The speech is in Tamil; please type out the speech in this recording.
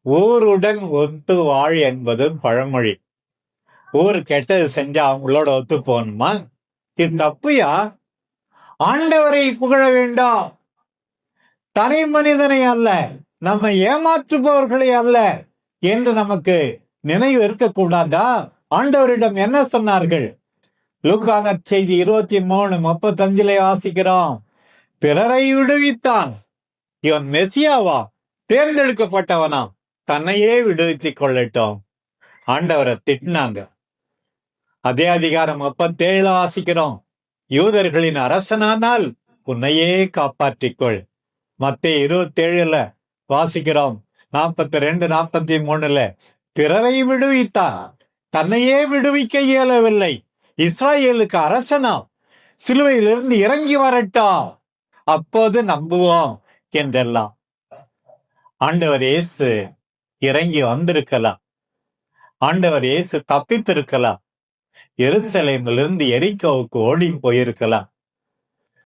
ஊருடன் ஒத்து வாழ் என்பது பழமொழி. ஊர் கெட்டது செஞ்சா அவங்களோட ஒத்து போகணுமா? இது தப்புயா. ஆண்டவரை புகழ வேண்டாம், தனி மனிதனை அல்ல, நம்ம ஏமாற்றுபவர்களை அல்ல என்று நமக்கு நினைவு இருக்கக்கூடாதா? ஆண்டவரிடம் என்ன சொன்னார்கள்? லூக்கா நற்செய்தி 23:35 வாசிக்கிறோம். பிறரை விடுவித்தான். இவன் மெசியாவா? தேர்ந்தெடுக்கப்பட்டவனாம். தன்னையே விடுவித்துக் கொள்ளட்டும். ஆண்டவரை திட்டினாங்க. அதே அதிகாரம் 37 வாசிக்கிறோம். யூதர்களின் அரசனானால் உன்னையே காப்பாற்றிக்கொள். மத்தேயு 27 வாசிக்கிறோம். 42-43 பிறரை விடுவித்தார், தன்னையே விடுவிக்க இயலவில்லை. இஸ்ராயேலுக்கு அரசனாம், சிலுவையிலிருந்து இறங்கி வரட்டும், அப்போது நம்புவோம் என்றெல்லாம். ஆண்டவர் இயேசு இறங்கி வந்திருக்கலாம். ஆண்டவர் இயேசு தப்பித்திருக்கலாம். எருசலேமிலிருந்து எரிகோவுக்கு ஓடி போயிருக்கலாம்.